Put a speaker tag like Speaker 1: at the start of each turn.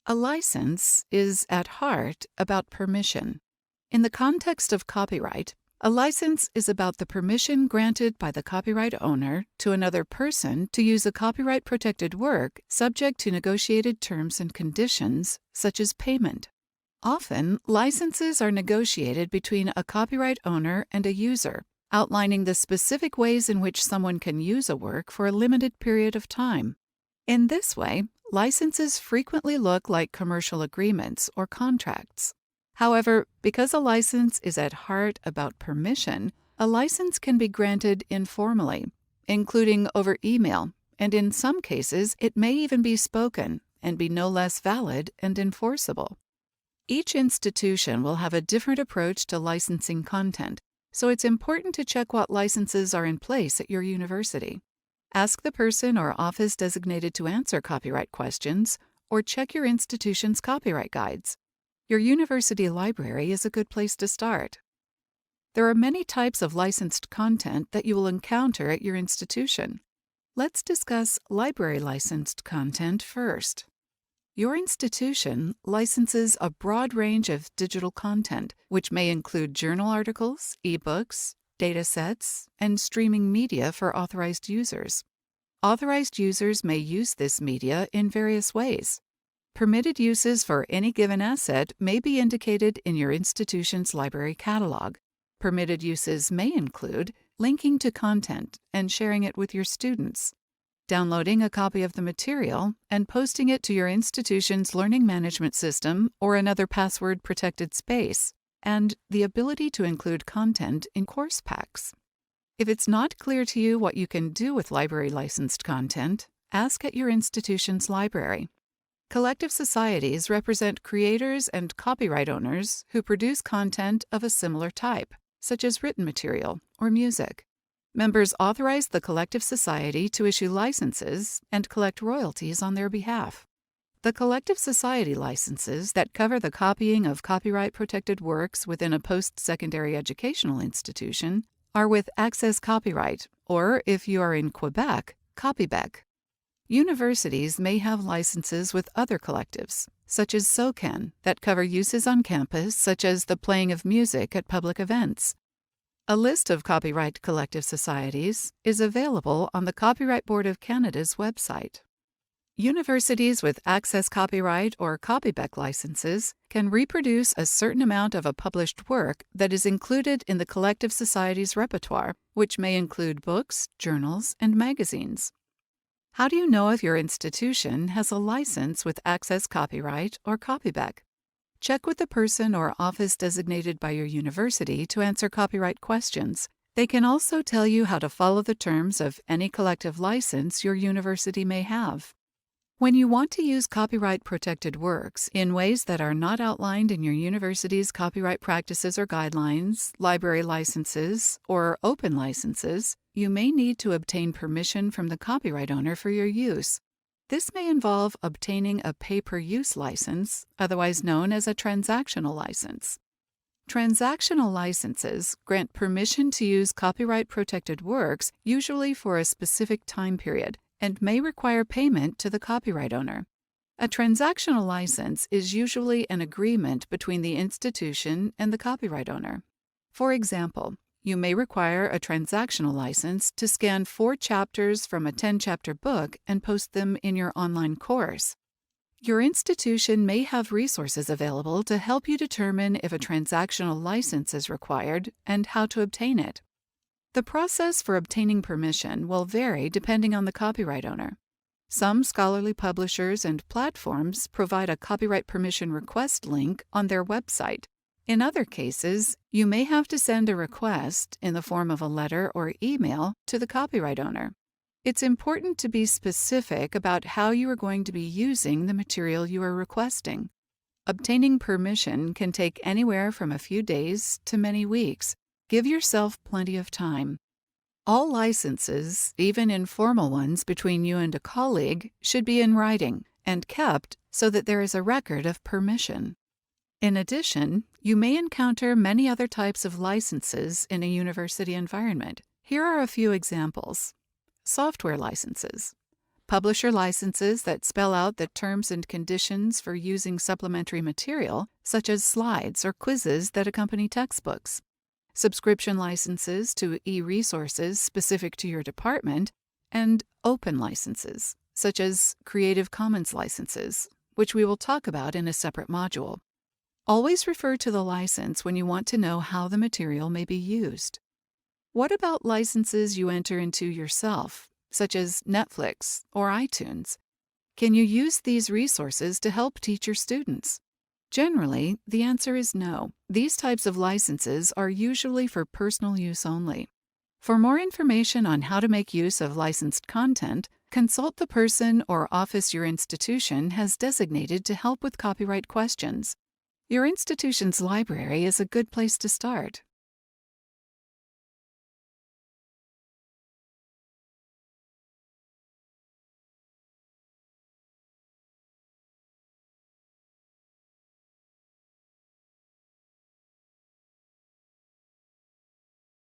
Speaker 1: A license is, at heart, about permission. In the context of copyright, a license is about the permission granted by the copyright owner to another person to use a copyright-protected work subject to negotiated terms and conditions, such as payment. Often, licenses are negotiated between a copyright owner and a user, outlining the specific ways in which someone can use a work for a limited period of time. In this way, licenses frequently look like commercial agreements or contracts. However, because a license is at heart about permission, a license can be granted informally, including over email, and in some cases it may even be spoken and be no less valid and enforceable. Each institution will have a different approach to licensing content, so it's important to check what licenses are in place at your university. Ask the person or office designated to answer copyright questions, or check your institution's copyright guides. Your university library is a good place to start. There are many types of licensed content that you will encounter at your institution. Let's discuss library licensed content first. Your institution licenses a broad range of digital content, which may include journal articles, ebooks, datasets, and streaming media for authorized users. Authorized users may use this media in various ways. Permitted uses for any given asset may be indicated in your institution's library catalog. Permitted uses may include linking to content and sharing it with your students, downloading a copy of the material and posting it to your institution's learning management system or another password-protected space, and the ability to include content in course packs. If it's not clear to you what you can do with library licensed content, ask at your institution's library. Collective societies represent creators and copyright owners who produce content of a similar type, such as written material or music. Members authorize the collective society to issue licenses and collect royalties on their behalf. The collective society licenses that cover the copying of copyright-protected works within a post-secondary educational institution are with Access Copyright, or if you are in Quebec, Copybec. Universities may have licenses with other collectives, such as SOCAN, that cover uses on campus such as the playing of music at public events. A list of copyright collective societies is available on the Copyright Board of Canada's website. Universities with Access Copyright or Copybec licenses can reproduce a certain amount of a published work that is included in the collective society's repertoire, which may include books, journals, and magazines. How do you know if your institution has a license with Access Copyright or Copybec? Check with the person or office designated by your university to answer copyright questions. They can also tell you how to follow the terms of any collective license your university may have. When you want to use copyright-protected works in ways that are not outlined in your university's copyright practices or guidelines, library licenses, or open licenses, you may need to obtain permission from the copyright owner for your use. This may involve obtaining a pay-per-use license, otherwise known as a transactional license. Transactional licenses grant permission to use copyright-protected works, usually for a specific time period, and may require payment to the copyright owner. A transactional license is usually an agreement between the institution and the copyright owner. For example, you may require a transactional license to scan 4 chapters from a 10-chapter book and post them in your online course. Your institution may have resources available to help you determine if a transactional license is required and how to obtain it. The process for obtaining permission will vary depending on the copyright owner. Some scholarly publishers and platforms provide a copyright permission request link on their website. In other cases, you may have to send a request in the form of a letter or email to the copyright owner. It's important to be specific about how you are going to be using the material you are requesting. Obtaining permission can take anywhere from a few days to many weeks. Give yourself plenty of time. All licenses, even informal ones between you and a colleague, should be in writing and kept so that there is a record of permission. In addition, you may encounter many other types of licenses in a university environment. Here are a few examples. Software licenses. Publisher licenses that spell out the terms and conditions for using supplementary material, such as slides or quizzes that accompany textbooks. Subscription licenses to e-resources specific to your department, and open licenses, such as Creative Commons licenses, which we will talk about in a separate module. Always refer to the license when you want to know how the material may be used. What about licenses you enter into yourself, such as Netflix or iTunes? Can you use these resources to help teach your students? Generally, the answer is no. These types of licenses are usually for personal use only. For more information on how to make use of licensed content, consult the person or office your institution has designated to help with copyright questions. Your institution's library is a good place to start.